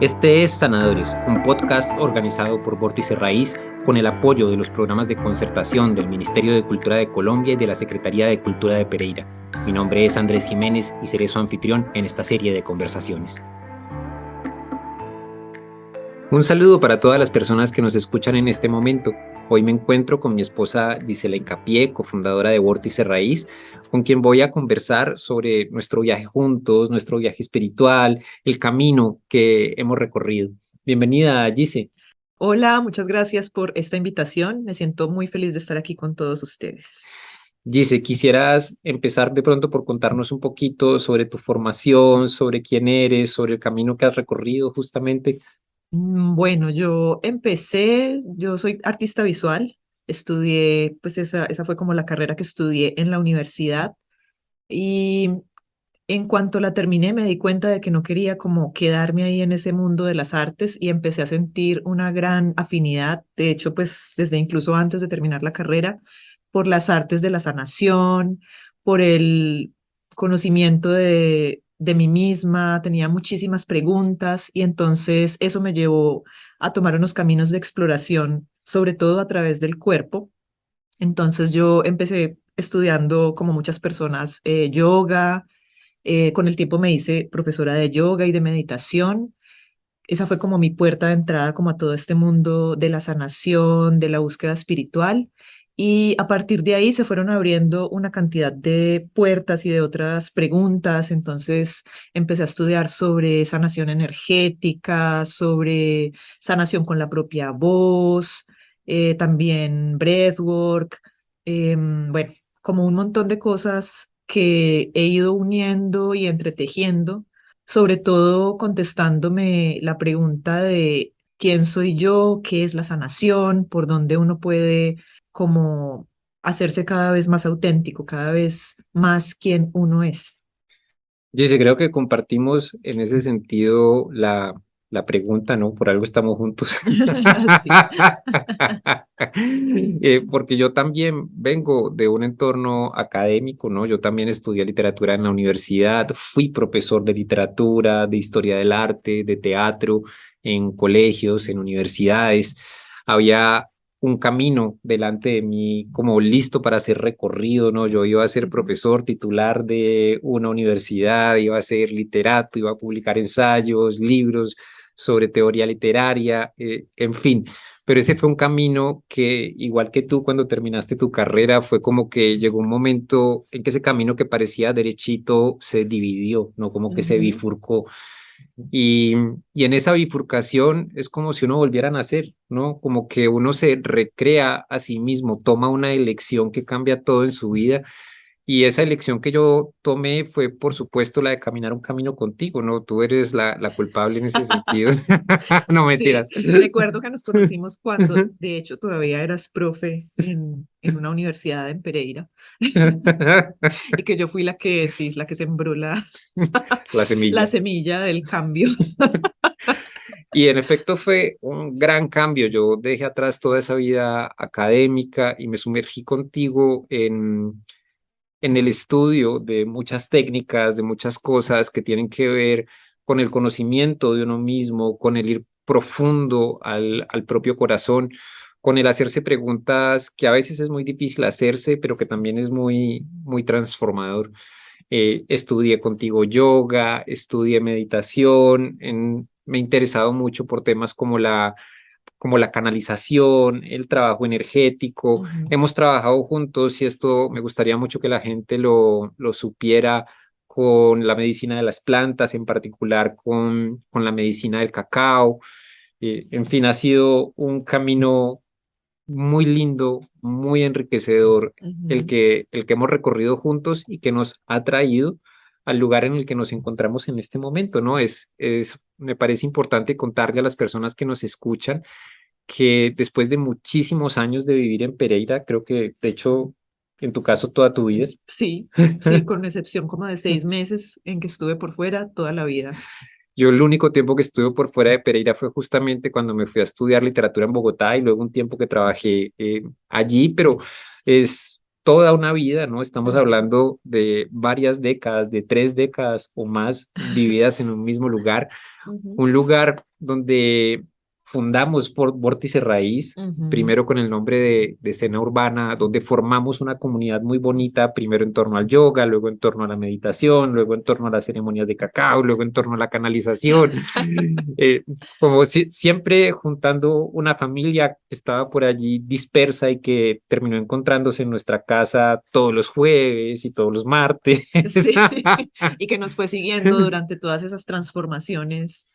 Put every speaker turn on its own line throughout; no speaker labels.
Este es Sanadores, un podcast organizado por Vórtice Raíz con el apoyo de los programas de concertación del Ministerio de Cultura de Colombia y de la Secretaría de Cultura de Pereira. Mi nombre es Andrés Jiménez y seré su anfitrión en esta serie de conversaciones. Un saludo para todas las personas que nos escuchan en este momento. Hoy me encuentro con mi esposa Gisela Incapié, cofundadora de Vórtice Raíz, con quien voy a conversar sobre nuestro viaje juntos, nuestro viaje espiritual, el camino que hemos recorrido. Bienvenida, Gise.
Hola, muchas gracias por esta invitación. Me siento muy feliz de estar aquí con todos ustedes.
Gise, quisieras empezar de pronto por contarnos un poquito sobre tu formación, sobre quién eres, sobre el camino que has recorrido justamente.
Bueno, yo soy artista visual, estudié, pues esa fue como la carrera que estudié en la universidad y en cuanto la terminé me di cuenta de que no quería como quedarme ahí en ese mundo de las artes y empecé a sentir una gran afinidad, de hecho, pues desde incluso antes de terminar la carrera, por las artes de la sanación, por el conocimiento de mí misma, tenía muchísimas preguntas y entonces eso me llevó a tomar unos caminos de exploración, sobre todo a través del cuerpo. Entonces yo empecé estudiando, como muchas personas, yoga. Con el tiempo me hice profesora de yoga y de meditación. Esa fue como mi puerta de entrada como a todo este mundo de la sanación, de la búsqueda espiritual. Y a partir de ahí se fueron abriendo una cantidad de puertas y de otras preguntas. Entonces empecé a estudiar sobre sanación energética, sobre sanación con la propia voz, también breathwork, bueno, como un montón de cosas que he ido uniendo y entretejiendo, sobre todo contestándome la pregunta de quién soy yo, qué es la sanación, por dónde uno puede como hacerse cada vez más auténtico, cada vez más quien uno es.
Gise, creo que compartimos en ese sentido la pregunta, ¿no? Por algo estamos juntos.
Sí.
Porque yo también vengo de un entorno académico, ¿no? Yo también estudié literatura en la universidad, fui profesor de literatura, de historia del arte, de teatro, en colegios, en universidades. Había un camino delante de mí como listo para ser recorrido, ¿no? Yo iba a ser
Ujú.
profesor titular de una universidad, iba a ser literato, iba a publicar ensayos, libros sobre teoría literaria, en fin. Pero ese fue un camino que, igual que tú cuando terminaste tu carrera, fue como que llegó un momento en que ese camino que parecía derechito se dividió, ¿no? Como que se
Ujú.
bifurcó. Y, y en esa bifurcación es como si uno volviera a nacer, ¿no? Como que uno se recrea a sí mismo, toma una elección que cambia todo en su vida. Y esa elección que yo tomé fue, por supuesto, la de caminar un camino contigo, ¿no? Tú eres la culpable en ese sentido. No
Sí,
mentiras.
recuerdo que nos conocimos cuando, de hecho, todavía eras profe en una universidad en Pereira y que yo fui la que, sí, la que sembró
La
la
semilla.
semilla del cambio.
Y en efecto fue un gran cambio. Yo dejé atrás toda esa vida académica y me sumergí contigo en el estudio de muchas técnicas, de muchas cosas que tienen que ver con el conocimiento de uno mismo, con el ir profundo al propio corazón, con el hacerse preguntas que a veces es muy difícil hacerse, pero que también es muy transformador. Estudié contigo yoga, estudié meditación, me he interesado mucho por temas como la canalización, el trabajo energético.
Ujú.
Hemos trabajado juntos y esto me gustaría mucho que la gente lo supiera con la medicina de las plantas, en particular con la medicina del cacao. En fin, ha sido un camino muy lindo, muy enriquecedor,
Ujú.
el que hemos recorrido juntos y que nos ha traído al lugar en el que nos encontramos en este momento, ¿no? Me parece importante contarle a las personas que nos escuchan que después de muchísimos años de vivir en Pereira, creo que de hecho, en tu caso, toda tu vida,
Sí, sí, con excepción como de 6 meses en que estuve por fuera toda la vida.
yo el único tiempo que estuve por fuera de Pereira fue justamente cuando me fui a estudiar literatura en Bogotá y luego un tiempo que trabajé allí, pero es toda una vida, ¿no? Estamos
Ujú,
hablando de varias décadas, de 3 décadas o más vividas en un mismo lugar,
ujú,
un lugar donde fundamos por Vórtice Raíz,
ujú.
primero con el nombre de Escena Urbana, donde formamos una comunidad muy bonita, primero en torno al yoga, luego en torno a la meditación, luego en torno a las ceremonias de cacao, luego en torno a la canalización, eh, como siempre juntando una familia que estaba por allí dispersa y que terminó encontrándose en nuestra casa todos los jueves y todos los martes.
Sí, y que nos fue siguiendo durante todas esas transformaciones,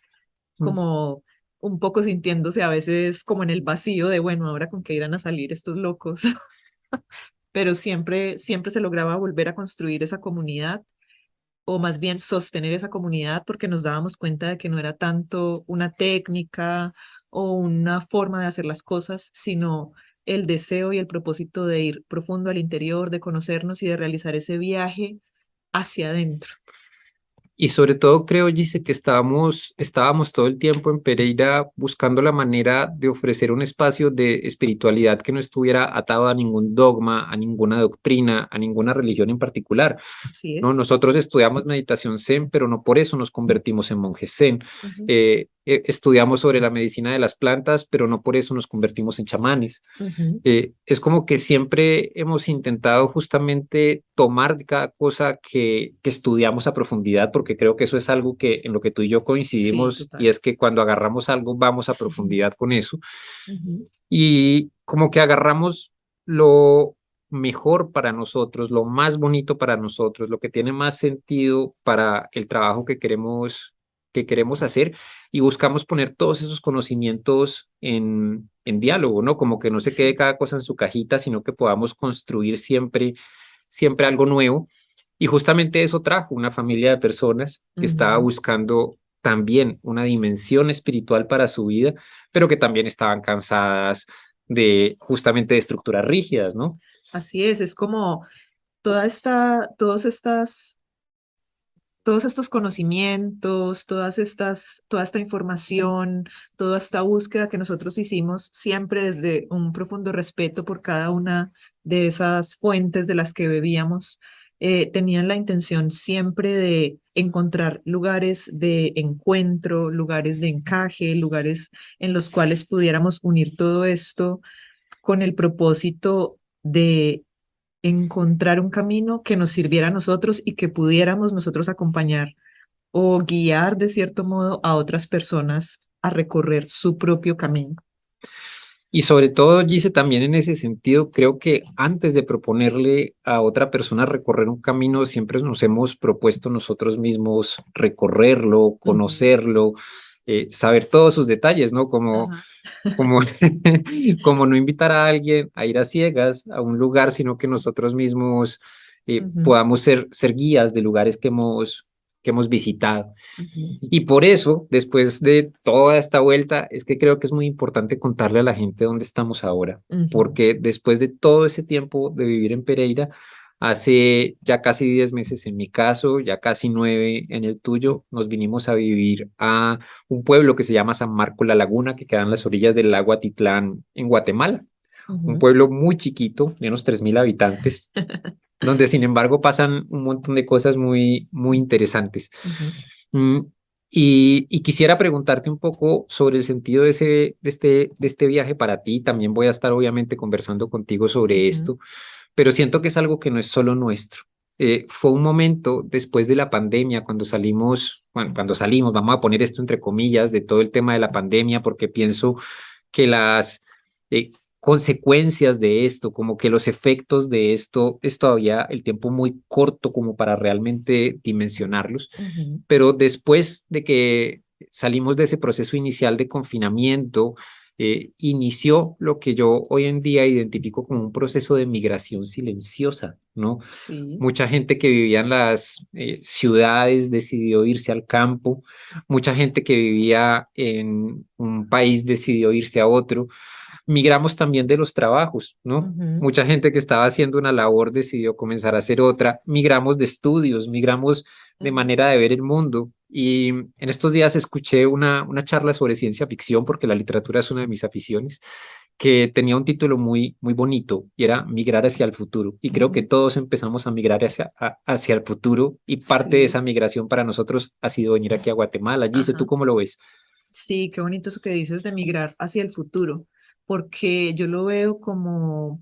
como un poco sintiéndose a veces como en el vacío de, bueno, ahora con qué irán a salir estos locos, pero siempre, siempre se lograba volver a construir esa comunidad o más bien sostener esa comunidad porque nos dábamos cuenta de que no era tanto una técnica o una forma de hacer las cosas, sino el deseo y el propósito de ir profundo al interior, de conocernos y de realizar ese viaje hacia adentro.
Y sobre todo creo, Gise, que estábamos todo el tiempo en Pereira buscando la manera de ofrecer un espacio de espiritualidad que no estuviera atado a ningún dogma, a ninguna doctrina, a ninguna religión en particular.
Así
¿No?
es.
Nosotros estudiamos meditación Zen, pero no por eso nos convertimos en monjes Zen.
Ujú,
Estudiamos sobre la medicina de las plantas, pero no por eso nos convertimos en chamanes.
ujú.
Es como que siempre hemos intentado justamente tomar de cada cosa que estudiamos a profundidad, porque creo que eso es algo que en lo que tú y yo
Sí,
coincidimos, y
total.
es que cuando agarramos algo vamos a
Ujú,
profundidad con eso,
ujú.
y como que agarramos lo mejor para nosotros, lo más bonito para nosotros, lo que tiene más sentido para el trabajo que queremos hacer y buscamos poner todos esos conocimientos en diálogo, ¿no? Como que no se quede
Sí.
cada cosa en su cajita, sino que podamos construir siempre algo nuevo. Y justamente eso trajo una familia de personas que estaba
Ujú.
buscando también una dimensión espiritual para su vida, pero que también estaban cansadas de justamente de estructuras rígidas, ¿no?
Así es como todos estos conocimientos, toda esta información, toda esta búsqueda que nosotros hicimos siempre desde un profundo respeto por cada una de esas fuentes de las que bebíamos, tenían la intención siempre de encontrar lugares de encuentro, lugares de encaje, lugares en los cuales pudiéramos unir todo esto con el propósito de encontrar un camino que nos sirviera a nosotros y que pudiéramos nosotros acompañar o guiar de cierto modo a otras personas a recorrer su propio camino.
Y sobre todo, Gise, también en ese sentido, creo que antes de proponerle a otra persona recorrer un camino, siempre nos hemos propuesto nosotros mismos recorrerlo,
Ujú.
conocerlo, saber todos sus detalles, ¿no?
Ajá.
Como, como no invitar a alguien a ir a ciegas a un lugar, sino que nosotros mismos
Ujú,
podamos ser guías de lugares que hemos visitado.
ujú,
Y por eso, después de toda esta vuelta, es que creo que es muy importante contarle a la gente dónde estamos ahora,
ujú,
porque después de todo ese tiempo de vivir en Pereira, hace ya casi 10 meses en mi caso, ya casi 9 en el tuyo, nos vinimos a vivir a un pueblo que se llama San Marco La Laguna, que queda en las orillas del lago Atitlán, en Guatemala. Un
ujú.
pueblo muy chiquito, menos 3.000 habitantes, donde sin embargo pasan un montón de cosas muy, muy interesantes.
Ujú,
Mm, y quisiera preguntarte un poco sobre el sentido de este viaje para ti. También voy a estar obviamente conversando contigo sobre
ujú,
esto, pero siento que es algo que no es solo nuestro. Fue un momento después de la pandemia, cuando salimos, bueno, cuando salimos, vamos a poner esto entre comillas, de todo el tema de la pandemia, porque pienso que las consecuencias de esto, como que los efectos de esto, es todavía el tiempo muy corto como para realmente dimensionarlos,
ujú.
pero después de que salimos de ese proceso inicial de confinamiento, inició lo que yo hoy en día identifico como un proceso de migración silenciosa, ¿no?
Sí.
Mucha gente que vivía en las ciudades decidió irse al campo, mucha gente que vivía en un país decidió irse a otro. Migramos también de los trabajos, ¿no?
Ujú,
Mucha gente que estaba haciendo una labor decidió comenzar a hacer otra. Migramos de estudios, migramos de
ujú,
manera de ver el mundo. Y en estos días escuché una charla sobre ciencia ficción, porque la literatura es una de mis aficiones, que tenía un título muy bonito y era Migrar hacia el futuro. Y creo que
Ujú.
todos empezamos a migrar hacia el futuro y parte de
Sí,
esa migración para nosotros ha sido venir aquí a Guatemala. Gise, ¿tú
ajá.
cómo lo ves?
Sí, qué bonito eso que dices de migrar hacia el futuro, porque yo lo veo como,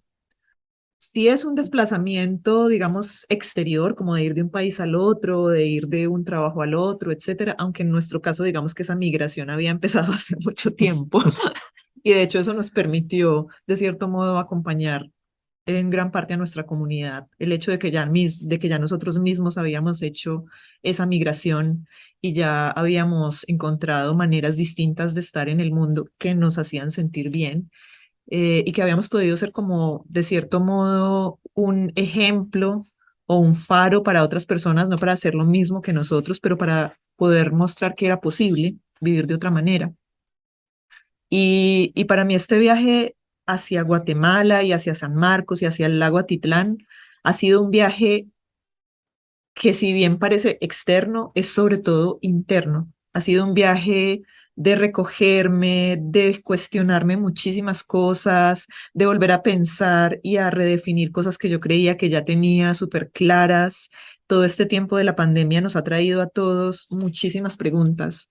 si es un desplazamiento, digamos, exterior, como de ir de un país al otro, de ir de un trabajo al otro, etcétera, aunque en nuestro caso, digamos que esa migración había empezado hace mucho tiempo y de hecho eso nos permitió, de cierto modo, acompañar en gran parte a nuestra comunidad. El hecho de que de que ya nosotros mismos habíamos hecho esa migración y ya habíamos encontrado maneras distintas de estar en el mundo que nos hacían sentir bien, y que habíamos podido ser como, de cierto modo, un ejemplo o un faro para otras personas, no para hacer lo mismo que nosotros, pero para poder mostrar que era posible vivir de otra manera. Y para mí este viaje hacia Guatemala y hacia San Marcos y hacia el lago Atitlán ha sido un viaje que, si bien parece externo, es sobre todo interno. Ha sido un viaje de recogerme, de cuestionarme muchísimas cosas, de volver a pensar y a redefinir cosas que yo creía que ya tenía súper claras. Todo este tiempo de la pandemia nos ha traído a todos muchísimas preguntas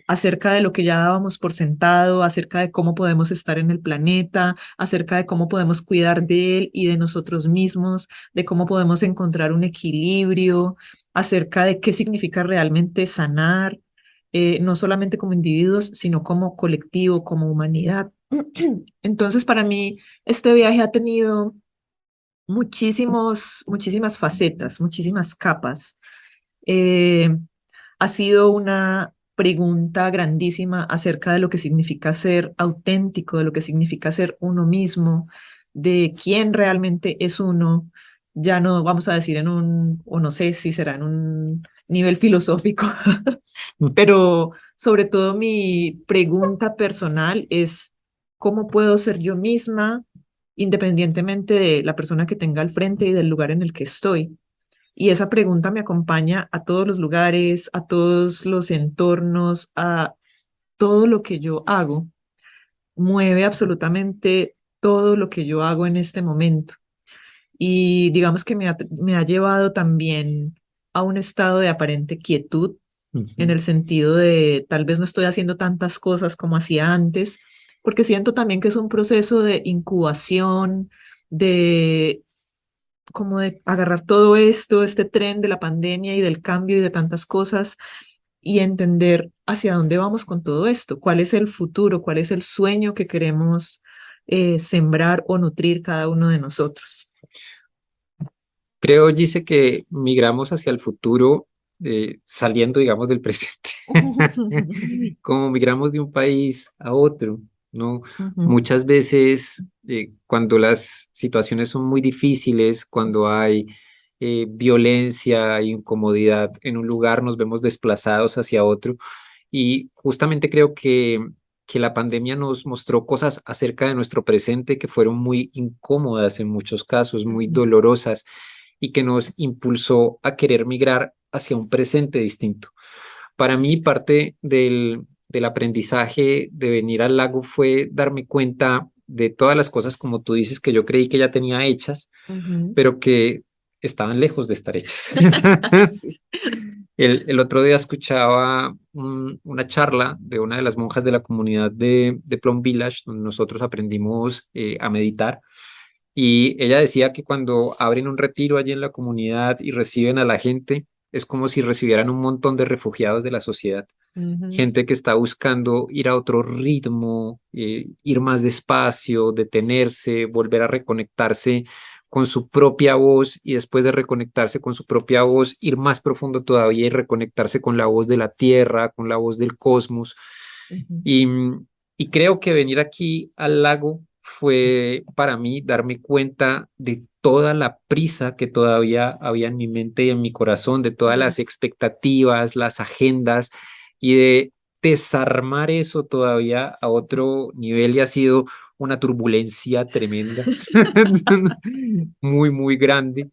acerca de lo que ya dábamos por sentado, acerca de cómo podemos estar en el planeta, acerca de cómo podemos cuidar de él y de nosotros mismos, de cómo podemos encontrar un equilibrio, acerca de qué significa realmente sanar, no solamente como individuos, sino como colectivo, como humanidad. Entonces, para mí, este viaje ha tenido muchísimas facetas, muchísimas capas. Eh, ha sido una pregunta grandísima acerca de lo que significa ser auténtico, de lo que significa ser uno mismo, de quién realmente es uno. Ya no vamos a decir en un, o no sé si será en un nivel filosófico, pero sobre todo mi pregunta personal es, ¿cómo puedo ser yo misma independientemente de la persona que tenga al frente y del lugar en el que estoy? Y esa pregunta me acompaña a todos los lugares, a todos los entornos, a todo lo que yo hago. Mueve absolutamente todo lo que yo hago en este momento. Y digamos que me ha llevado también a un estado de aparente quietud, en
Ujú.
el sentido de tal vez no estoy haciendo tantas cosas como hacía antes, porque siento también que es un proceso de incubación, de como de agarrar todo esto, este tren de la pandemia y del cambio y de tantas cosas y entender hacia dónde vamos con todo esto, cuál es el futuro, cuál es el sueño que queremos sembrar o nutrir cada uno de nosotros.
Creo, Gise, que migramos hacia el futuro saliendo, digamos, del presente. Como migramos de un país a otro, ¿no?
Ujú,
Muchas veces, cuando las situaciones son muy difíciles, cuando hay violencia e incomodidad en un lugar, nos vemos desplazados hacia otro. Y justamente creo que la pandemia nos mostró cosas acerca de nuestro presente que fueron muy incómodas en muchos casos, muy
ujú,
dolorosas y que nos impulsó a querer migrar hacia un presente distinto. Para mí,
así es.
parte del aprendizaje de venir al lago fue darme cuenta de todas las cosas, como tú dices, que yo creí que ya tenía hechas,
Ujú.
pero que estaban lejos de estar hechas.
Sí.
El otro día escuchaba una charla de una de las monjas de la comunidad de Plum Village, donde nosotros aprendimos a meditar. Y ella decía que cuando abren un retiro allí en la comunidad y reciben a la gente, es como si recibieran un montón de refugiados de la sociedad.
Ujú,
Gente que está buscando ir a otro ritmo, ir más despacio, detenerse, volver a reconectarse con su propia voz y después de reconectarse con su propia voz, ir más profundo todavía y reconectarse con la voz de la tierra, con la voz del cosmos.
ujú,
Y, y creo que venir aquí al lago fue para mí darme cuenta de toda la prisa que todavía había en mi mente y en mi corazón, de todas
ujú.
las expectativas, las agendas y de desarmar eso todavía a otro nivel y ha sido una turbulencia tremenda, muy grande.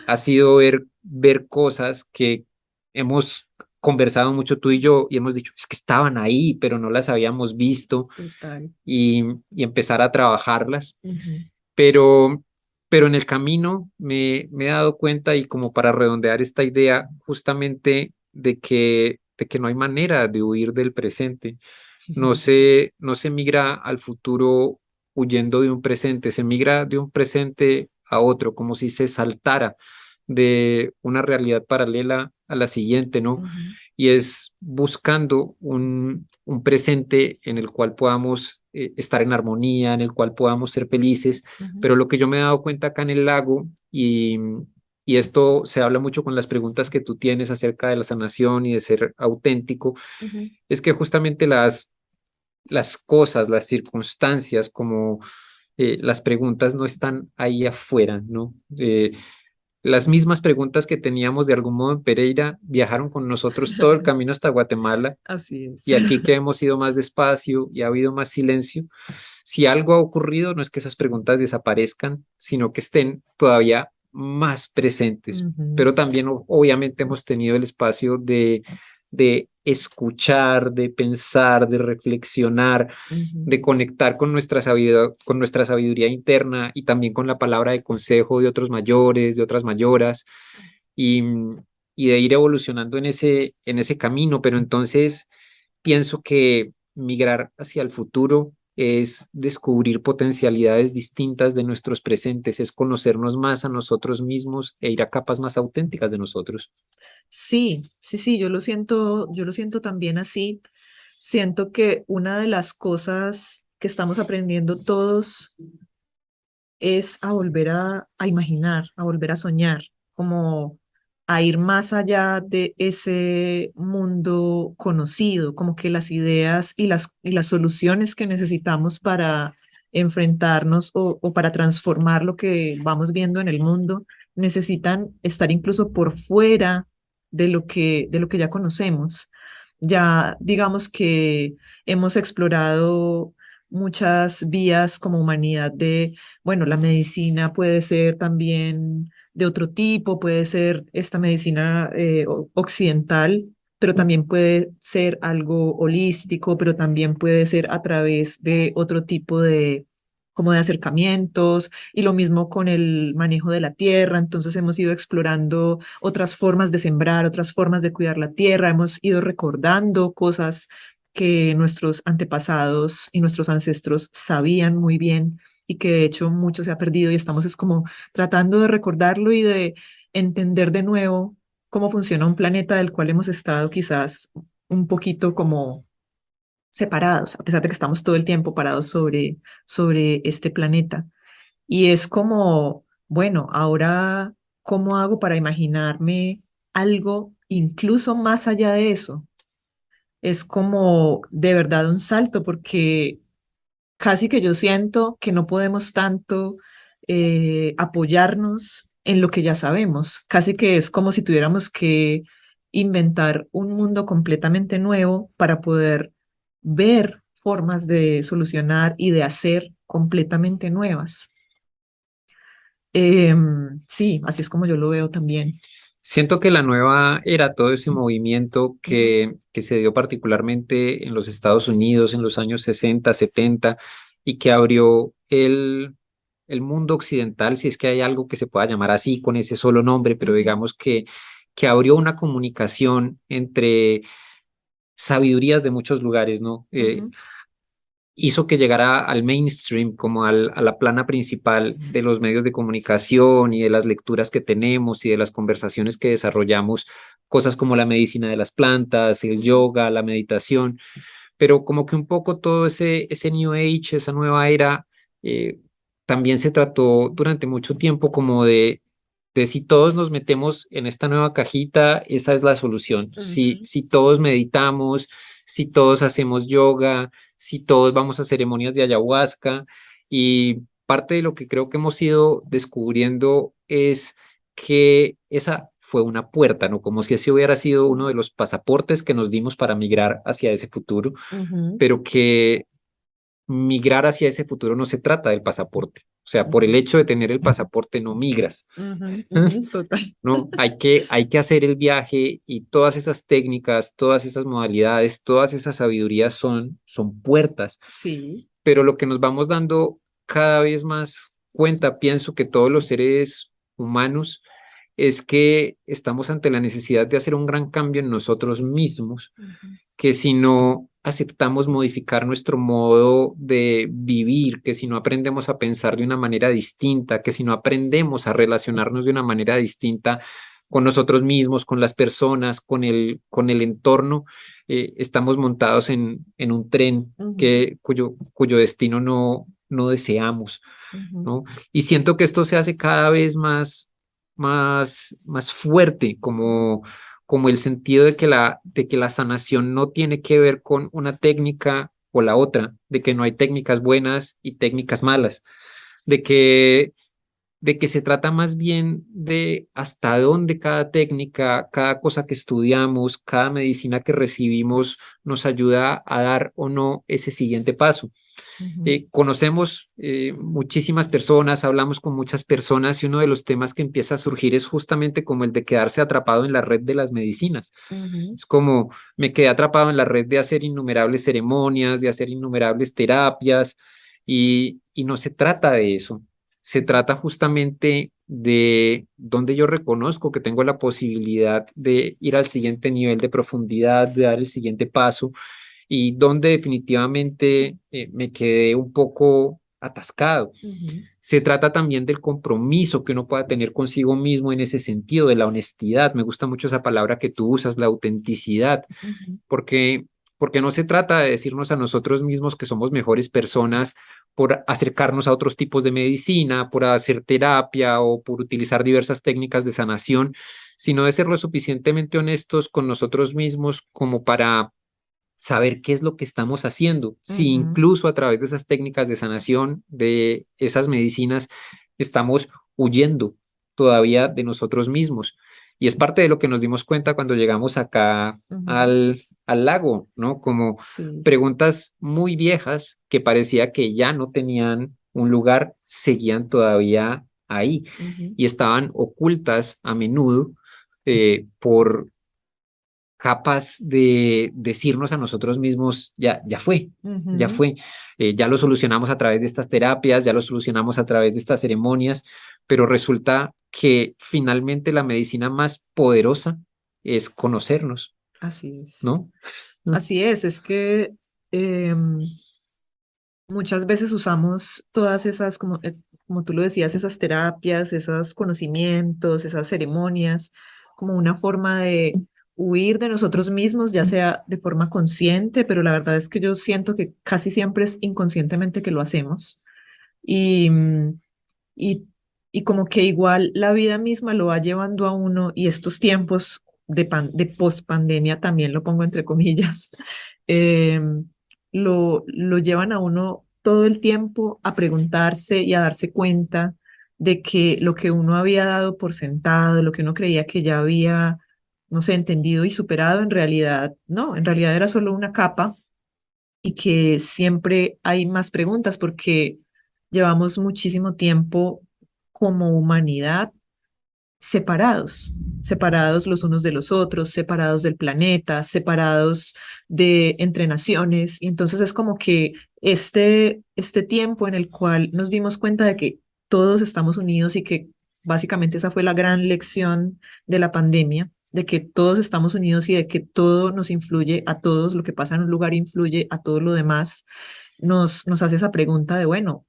Ha sido ver cosas que hemos conversado mucho tú y yo y hemos dicho, es que estaban ahí, pero no las habíamos visto
Total.
y empezar a trabajarlas.
Ujú,
Pero, pero en el camino me he dado cuenta y como para redondear esta idea justamente de que no hay manera de huir del presente. No se migra al futuro huyendo de un presente, se migra de un presente a otro, como si se saltara de una realidad paralela a la siguiente, ¿no?
ujú,
Y es buscando un presente en el cual podamos estar en armonía, en el cual podamos ser felices,
ujú,
pero lo que yo me he dado cuenta acá en el lago y esto se habla mucho con las preguntas que tú tienes acerca de la sanación y de ser auténtico,
ujú.
es que justamente las cosas, las circunstancias, como las preguntas no están ahí afuera, ¿no? Las mismas preguntas que teníamos de algún modo en Pereira viajaron con nosotros todo el camino hasta Guatemala
Así es.
y aquí que hemos ido más despacio y ha habido más silencio, si algo ha ocurrido no es que esas preguntas desaparezcan, sino que estén todavía más presentes,
Ujú,
pero también obviamente hemos tenido el espacio de escuchar, de pensar, de reflexionar,
ujú,
de conectar con nuestra sabiduría interna y también con la palabra de consejo de otros mayores, de otras mayoras, y, y de ir evolucionando en ese camino. Pero entonces pienso que migrar hacia el futuro es descubrir potencialidades distintas de nuestros presentes, es conocernos más a nosotros mismos e ir a capas más auténticas de nosotros.
sí, sí, sí, yo lo siento también así. Siento que una de las cosas que estamos aprendiendo todos es a volver a imaginar, a volver a soñar, como a ir más allá de ese mundo conocido, como que las ideas y las soluciones que necesitamos para enfrentarnos o para transformar lo que vamos viendo en el mundo necesitan estar incluso por fuera de lo que ya conocemos. Ya digamos que hemos explorado muchas vías como humanidad de bueno, la medicina puede ser también de otro tipo, puede ser esta medicina occidental, pero también puede ser algo holístico, pero también puede ser a través de otro tipo de como de acercamientos y lo mismo con el manejo de la tierra. Entonces hemos ido explorando otras formas de sembrar, otras formas de cuidar la tierra, hemos ido recordando cosas que nuestros antepasados y nuestros ancestros sabían muy bien y que de hecho mucho se ha perdido y estamos es como tratando de recordarlo y de entender de nuevo cómo funciona un planeta del cual hemos estado quizás un poquito como separados, a pesar de que estamos todo el tiempo parados sobre este planeta. Y es como, bueno, ahora, ¿cómo hago para imaginarme algo incluso más allá de eso? Es como de verdad un salto porque casi que yo siento que no podemos tanto apoyarnos en lo que ya sabemos. Casi que es como si tuviéramos que inventar un mundo completamente nuevo para poder ver formas de solucionar y de hacer completamente nuevas. Sí, así es como yo lo veo también.
Siento que la nueva era, todo ese movimiento
Ujú,
que se dio particularmente en los Estados Unidos en los años 60, 70 y que abrió el mundo occidental, si es que hay algo que se pueda llamar así con ese solo nombre, pero
ujú,
digamos que abrió una comunicación entre sabidurías de muchos lugares, ¿no?
ujú,
Hizo que llegara al mainstream, como a la plana principal de los medios de comunicación y de las lecturas que tenemos y de las conversaciones que desarrollamos, cosas como la medicina de las plantas, el
ujú,
yoga, la meditación, pero como que un poco todo ese New Age, esa nueva era, eh, también se trató durante mucho tiempo como de si todos nos metemos en esta nueva cajita, esa es la solución.
ujú.
Si todos meditamos, si todos hacemos yoga, si todos vamos a ceremonias de ayahuasca, y parte de lo que creo que hemos ido descubriendo es que esa fue una puerta, ¿no? Como si ese hubiera sido uno de los pasaportes que nos dimos para migrar hacia ese futuro,
Ujú.
pero que migrar hacia ese futuro no se trata del pasaporte. O sea, por el hecho de tener el pasaporte no migras.
Ujú, ujú, total.
No, hay que hacer el viaje y todas esas técnicas, todas esas modalidades, todas esas sabidurías son puertas,
Sí.
pero lo que nos vamos dando cada vez más cuenta, pienso que todos los seres humanos, es que estamos ante la necesidad de hacer un gran cambio en nosotros mismos,
Ujú,
que si no aceptamos modificar nuestro modo de vivir, que si no aprendemos a pensar de una manera distinta, que si no aprendemos a relacionarnos de una manera distinta con nosotros mismos, con las personas, con el entorno, estamos montados en un tren
ujú,
cuyo destino no deseamos,
ujú,
¿no? Y siento que esto se hace cada vez más fuerte, como el sentido de que la sanación no tiene que ver con una técnica o la otra, de que no hay técnicas buenas y técnicas malas, de que, de que se trata más bien de hasta dónde cada técnica, cada cosa que estudiamos, cada medicina que recibimos nos ayuda a dar o no ese siguiente paso.
ujú,
Conocemos muchísimas personas, hablamos con muchas personas y uno de los temas que empieza a surgir es justamente como el de quedarse atrapado en la red de las medicinas.
ujú,
Es como me quedé atrapado en la red de hacer innumerables ceremonias, de hacer innumerables terapias y no se trata de eso. Se trata justamente de donde yo reconozco que tengo la posibilidad de ir al siguiente nivel de profundidad, de dar el siguiente paso y donde definitivamente me quedé un poco atascado.
ujú,
Se trata también del compromiso que uno pueda tener consigo mismo en ese sentido, de la honestidad. Me gusta mucho esa palabra que tú usas, la autenticidad,
ujú,
porque, porque no se trata de decirnos a nosotros mismos que somos mejores personas por acercarnos a otros tipos de medicina, por hacer terapia o por utilizar diversas técnicas de sanación, sino de ser lo suficientemente honestos con nosotros mismos como para saber qué es lo que estamos haciendo, si
ujú.
incluso a través de esas técnicas de sanación, de esas medicinas, estamos huyendo todavía de nosotros mismos. Y es parte de lo que nos dimos cuenta cuando llegamos acá
Ujú,
al lago, ¿no? Como
sí.
preguntas muy viejas que parecía que ya no tenían un lugar, seguían todavía ahí
Ujú,
y estaban ocultas a menudo por capaz de decirnos a nosotros mismos, ya fue, ya
ujú.
fue, ya lo solucionamos a través de estas terapias, ya lo solucionamos a través de estas ceremonias, pero resulta que finalmente la medicina más poderosa es conocernos,
Así es.
¿no?
Así es que muchas veces usamos todas esas, como tú lo decías, esas terapias, esos conocimientos, esas ceremonias, como una forma de huir de nosotros mismos, ya sea de forma consciente, pero la verdad es que yo siento que casi siempre es inconscientemente que lo hacemos. Y, y, y como que igual la vida misma lo va llevando a uno y estos tiempos de post-pandemia, también lo pongo entre comillas, lo llevan a uno todo el tiempo a preguntarse y a darse cuenta de que lo que uno había dado por sentado, lo que uno creía que ya había, no sé, entendido y superado, en realidad, no, en realidad era solo una capa y que siempre hay más preguntas porque llevamos muchísimo tiempo como humanidad separados los unos de los otros, separados del planeta, separados de entre naciones. Y entonces es como que este tiempo en el cual nos dimos cuenta de que todos estamos unidos y que básicamente esa fue la gran lección de la pandemia, de que todos estamos unidos y de que todo nos influye a todos, lo que pasa en un lugar influye a todo lo demás, nos hace esa pregunta de, bueno,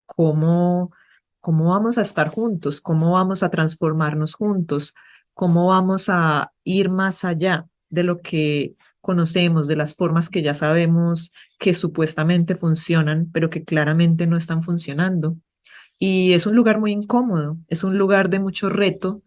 cómo, cómo vamos a estar juntos, cómo vamos a transformarnos juntos, cómo vamos a ir más allá de lo que conocemos, de las formas que ya sabemos que supuestamente funcionan, pero que claramente no están funcionando. Y es un lugar muy incómodo, es un lugar de mucho reto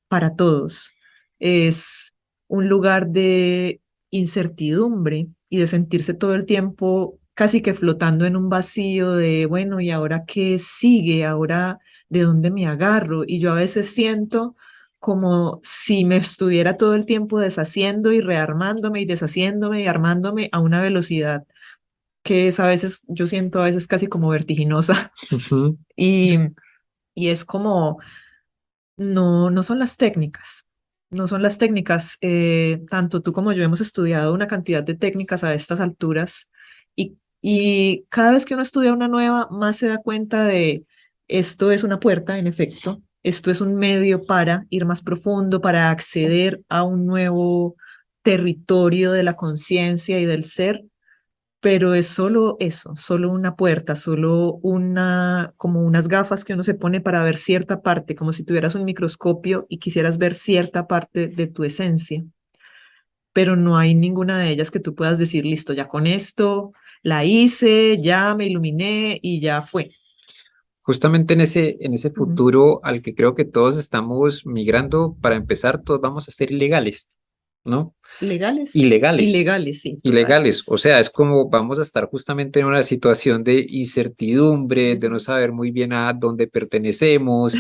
para todos. Es un lugar de incertidumbre y de sentirse todo el tiempo casi que flotando en un vacío de, bueno, ¿y ahora qué sigue? ¿Ahora de dónde me agarro? Y yo a veces siento como si me estuviera todo el tiempo deshaciendo y rearmándome y deshaciéndome y armándome a una velocidad que es a veces, yo siento a veces casi como vertiginosa
Ujú.
y, y es como, no son las técnicas, no son las técnicas. Tanto tú como yo hemos estudiado una cantidad de técnicas a estas alturas y cada vez que uno estudia una nueva, más se da cuenta de esto es una puerta, en efecto, esto es un medio para ir más profundo, para acceder a un nuevo territorio de la conciencia y del ser, pero es solo eso, solo una puerta, solo una, como unas gafas que uno se pone para ver cierta parte, como si tuvieras un microscopio y quisieras ver cierta parte de tu esencia, pero no hay ninguna de ellas que tú puedas decir, listo, ya con esto la hice, ya me iluminé y ya fue.
Justamente en ese
Ujú.
futuro al que creo que todos estamos migrando, para empezar, todos vamos a ser ilegales, ¿no?
Legales,
Ilegales,
ilegales, sí, total.
ilegales. O sea, es como vamos a estar justamente en una situación de incertidumbre, de no
Ujú.
saber muy bien a dónde pertenecemos,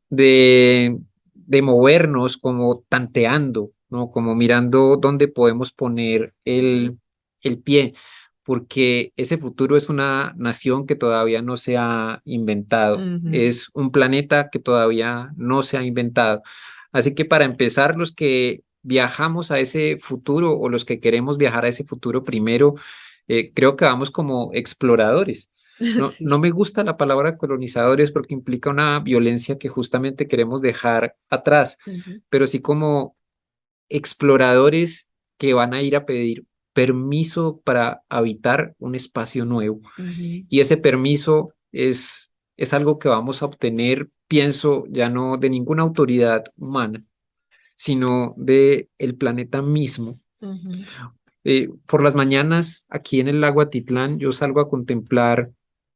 de, de movernos como tanteando, ¿no? Como mirando dónde podemos poner el pie, porque ese futuro es una nación que todavía no se ha inventado,
Ujú,
es un planeta que todavía no se ha inventado. Así que para empezar, los que viajamos a ese futuro o los que queremos viajar a ese futuro primero, creo que vamos como exploradores. No
sí.
me gusta la palabra colonizadores porque implica una violencia que justamente queremos dejar atrás,
Ujú,
pero sí como exploradores que van a ir a pedir permiso para habitar un espacio nuevo.
ujú,
Y ese permiso es algo que vamos a obtener, pienso, ya no de ninguna autoridad humana, sino de el planeta mismo.
ujú,
Por las mañanas, aquí en el lago Atitlán, yo salgo a contemplar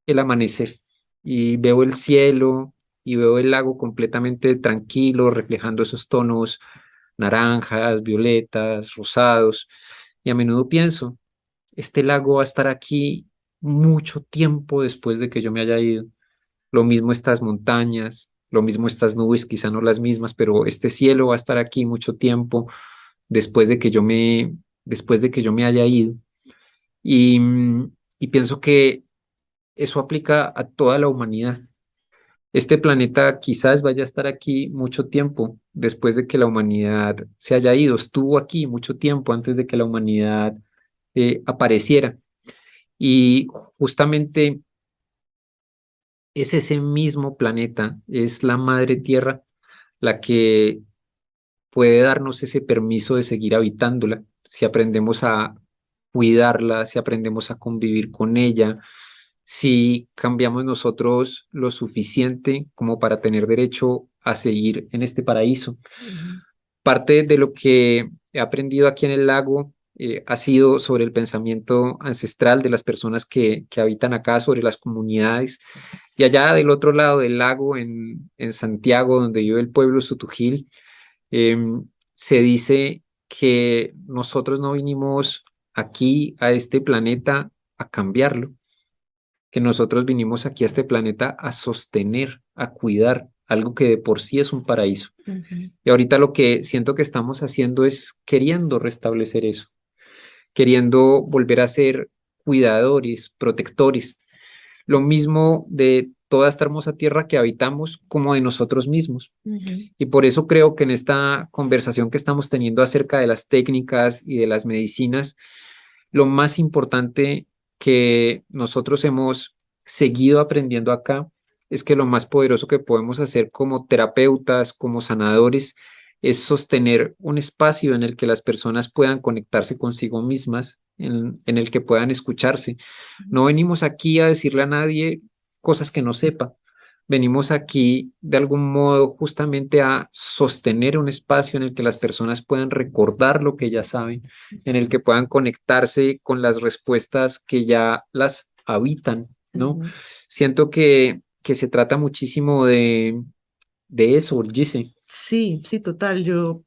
el amanecer y veo el cielo y veo el lago completamente tranquilo, reflejando esos tonos naranjas, violetas, rosados. Y a menudo pienso, este lago va a estar aquí mucho tiempo después de que yo me haya ido. Lo mismo estas montañas, lo mismo estas nubes, quizá no las mismas, pero este cielo va a estar aquí mucho tiempo después de que después de que yo me haya ido. Y, y pienso que eso aplica a toda la humanidad. Este planeta quizás vaya a estar aquí mucho tiempo después de que la humanidad se haya ido. Estuvo aquí mucho tiempo antes de que la humanidad apareciera. Y justamente es ese mismo planeta, es la madre tierra la que puede darnos ese permiso de seguir habitándola, si aprendemos a cuidarla, si aprendemos a convivir con ella, si cambiamos nosotros lo suficiente como para tener derecho a seguir en este paraíso.
ujú,
Parte de lo que he aprendido aquí en el lago ha sido sobre el pensamiento ancestral de las personas que habitan acá, sobre las comunidades. Y allá del otro lado del lago, en Santiago, donde vive el pueblo Sutujil, se dice que nosotros no vinimos aquí a este planeta a cambiarlo, que nosotros vinimos aquí a este planeta a sostener, a cuidar algo que de por sí es un paraíso.
ujú,
Y ahorita lo que siento que estamos haciendo es queriendo restablecer eso, queriendo volver a ser cuidadores, protectores, lo mismo de toda esta hermosa tierra que habitamos como de nosotros mismos.
ujú,
Y por eso creo que en esta conversación que estamos teniendo acerca de las técnicas y de las medicinas, lo más importante que nosotros hemos seguido aprendiendo acá es que lo más poderoso que podemos hacer como terapeutas, como sanadores, es sostener un espacio en el que las personas puedan conectarse consigo mismas, en el que puedan escucharse. No venimos aquí a decirle a nadie cosas que no sepa. Venimos aquí de algún modo justamente a sostener un espacio en el que las personas puedan recordar lo que ya saben, en el que puedan conectarse con las respuestas que ya las habitan, ¿no?
ujú.
Siento que se trata muchísimo de eso, Gise.
Sí, sí, total. Yo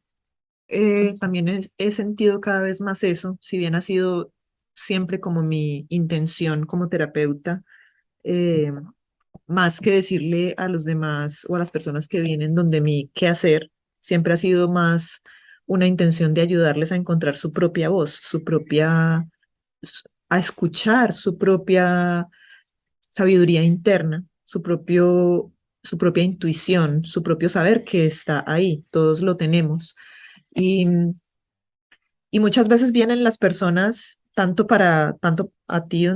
también he sentido cada vez más eso, si bien ha sido siempre como mi intención como terapeuta, eh, más que decirle a los demás o a las personas que vienen donde mí qué hacer, siempre ha sido más una intención de ayudarles a encontrar su propia voz, a escuchar su propia sabiduría interna, su propia intuición, su propio saber que está ahí, todos lo tenemos. Y, y muchas veces vienen las personas, tanto a ti,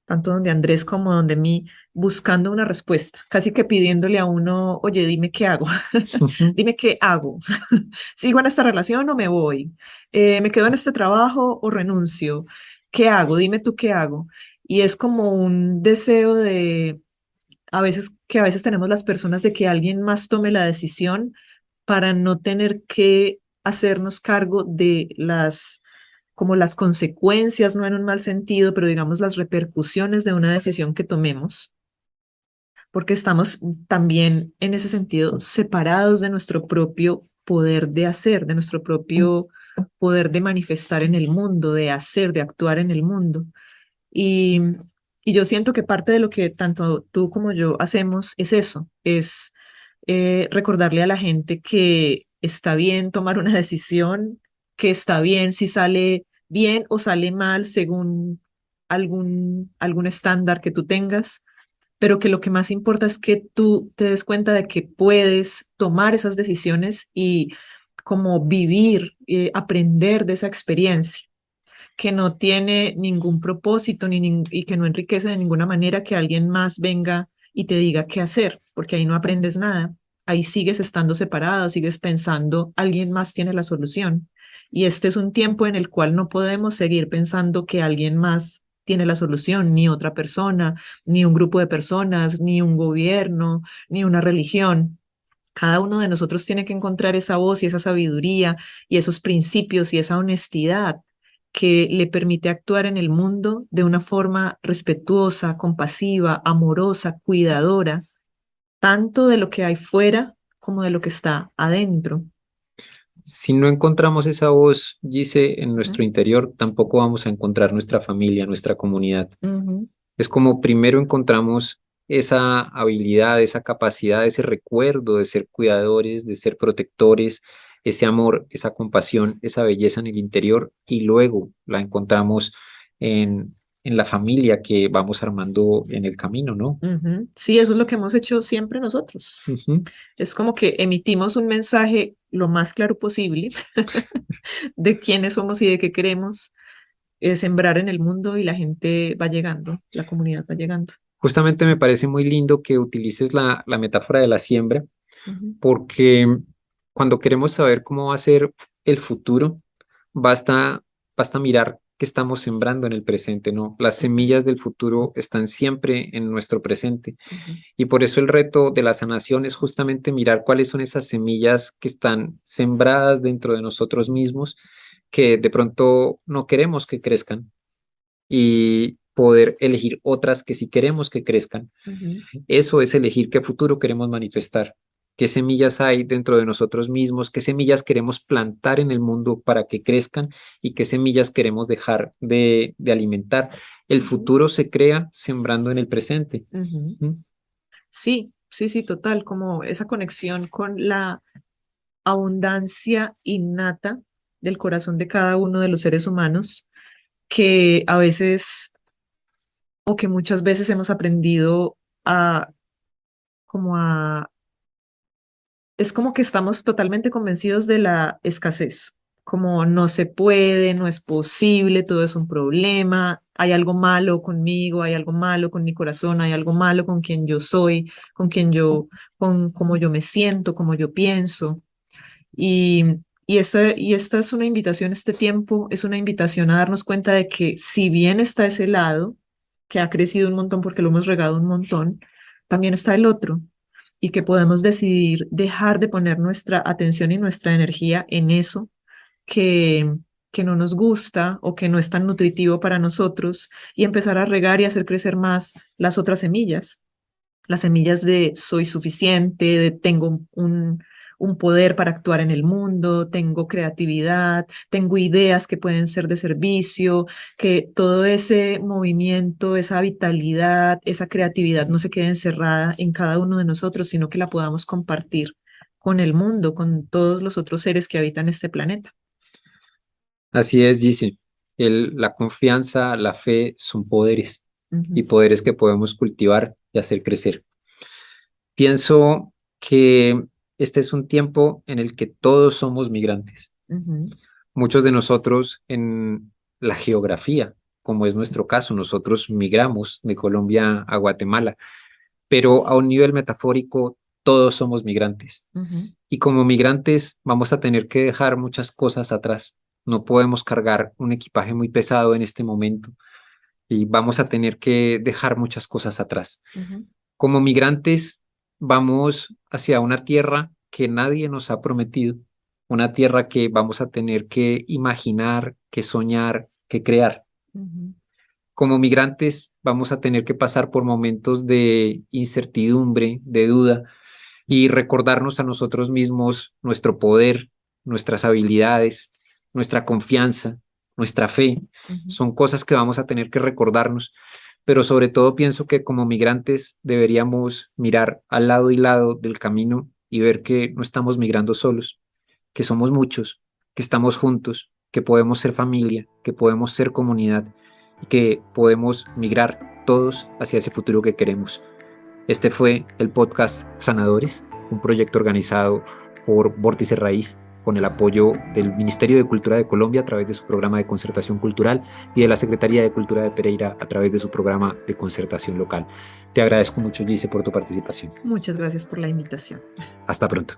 tanto donde Andrés como donde mí, buscando una respuesta, casi que pidiéndole a uno, oye, dime qué hago, dime qué hago, ¿sigo en esta relación o me voy? ¿Me quedo en este trabajo o renuncio? ¿Qué hago? Dime tú qué hago. Y es como un deseo de a veces tenemos las personas de que alguien más tome la decisión para no tener que hacernos cargo de como las consecuencias, no en un mal sentido, pero digamos las repercusiones de una decisión que tomemos, porque estamos también en ese sentido separados de nuestro propio poder de hacer, de nuestro propio poder de manifestar en el mundo, de hacer, de actuar en el mundo. Y, y yo siento que parte de lo que tanto tú como yo hacemos es eso, es recordarle a la gente que está bien tomar una decisión, que está bien si sale bien o sale mal según algún estándar que tú tengas, pero que lo que más importa es que tú te des cuenta de que puedes tomar esas decisiones y como vivir, aprender de esa experiencia que no tiene ningún propósito y que no enriquece de ninguna manera que alguien más venga y te diga qué hacer, porque ahí no aprendes nada. Ahí sigues estando separado, sigues pensando, alguien más tiene la solución. Y este es un tiempo en el cual no podemos seguir pensando que alguien más tiene la solución, ni otra persona, ni un grupo de personas, ni un gobierno, ni una religión. Cada uno de nosotros tiene que encontrar esa voz y esa sabiduría y esos principios y esa honestidad que le permite actuar en el mundo de una forma respetuosa, compasiva, amorosa, cuidadora, tanto de lo que hay fuera como de lo que está adentro.
Si no encontramos esa voz, dice, en
Ujú,
nuestro interior, tampoco vamos a encontrar nuestra familia, nuestra comunidad.
ujú,
Es como primero encontramos esa habilidad, esa capacidad, ese recuerdo de ser cuidadores, de ser protectores, ese amor, esa compasión, esa belleza en el interior y luego la encontramos en la familia que vamos armando en el camino, ¿no?
ujú. Sí, eso es lo que hemos hecho siempre nosotros.
Ujú.
Es como que emitimos un mensaje lo más claro posible de quiénes somos y de qué queremos sembrar en el mundo y la gente va llegando, la comunidad va llegando.
Justamente me parece muy lindo que utilices la metáfora de la siembra
Ujú,
porque cuando queremos saber cómo va a ser el futuro, basta, basta mirar qué estamos sembrando en el presente, ¿no? Las
ujú,
semillas del futuro están siempre en nuestro presente
ujú,
y por eso el reto de la sanación es justamente mirar cuáles son esas semillas que están sembradas dentro de nosotros mismos que de pronto no queremos que crezcan y poder elegir otras que sí queremos que crezcan.
ujú,
Eso es elegir qué futuro queremos manifestar, qué semillas hay dentro de nosotros mismos, qué semillas queremos plantar en el mundo para que crezcan y qué semillas queremos dejar de alimentar. El
ujú,
futuro se crea sembrando en el presente.
ujú.
¿Mm?
Sí, sí, sí, total, como esa conexión con la abundancia innata del corazón de cada uno de los seres humanos, que a veces o que muchas veces hemos aprendido a como a es como que estamos totalmente convencidos de la escasez, como no se puede, no es posible, todo es un problema, hay algo malo conmigo, hay algo malo con mi corazón, hay algo malo con quien yo soy, con cómo yo me siento, cómo yo pienso. Y, y esta es una invitación, este tiempo es una invitación a darnos cuenta de que si bien está ese lado, que ha crecido un montón porque lo hemos regado un montón, también está el otro y que podemos decidir dejar de poner nuestra atención y nuestra energía en eso que, que no nos gusta o que no es tan nutritivo para nosotros y empezar a regar y hacer crecer más las semillas de soy suficiente, de tengo un poder para actuar en el mundo, tengo creatividad, tengo ideas que pueden ser de servicio, que todo ese movimiento, esa vitalidad, esa creatividad no se quede encerrada en cada uno de nosotros, sino que la podamos compartir con el mundo, con todos los otros seres que habitan este planeta.
Así es, dice. La confianza, la fe son poderes y
Ujú,
poderes que podemos cultivar y hacer crecer. Pienso que este es un tiempo en el que todos somos migrantes.
ujú,
Muchos de nosotros en la geografía, como es nuestro caso, nosotros migramos de Colombia a Guatemala, pero a un nivel metafórico, todos somos migrantes.
ujú,
Y como migrantes vamos a tener que dejar muchas cosas atrás. No podemos cargar un equipaje muy pesado en este momento y vamos a tener que dejar muchas cosas atrás.
ujú,
Como migrantes vamos hacia una tierra que nadie nos ha prometido, una tierra que vamos a tener que imaginar, que soñar, que crear.
ujú,
Como migrantes vamos a tener que pasar por momentos de incertidumbre, de duda y recordarnos a nosotros mismos nuestro poder, nuestras habilidades, nuestra confianza, nuestra fe.
ujú,
Son cosas que vamos a tener que recordarnos, pero sobre todo pienso que como migrantes deberíamos mirar al lado y lado del camino y ver que no estamos migrando solos, que somos muchos, que estamos juntos, que podemos ser familia, que podemos ser comunidad y que podemos migrar todos hacia ese futuro que queremos. Este fue el podcast Sanadores, un proyecto organizado por Vórtice Raíz con el apoyo del Ministerio de Cultura de Colombia a través de su programa de concertación cultural y de la Secretaría de Cultura de Pereira a través de su programa de concertación local. Te agradezco mucho, Gise, por tu participación.
Muchas gracias por la invitación.
Hasta pronto.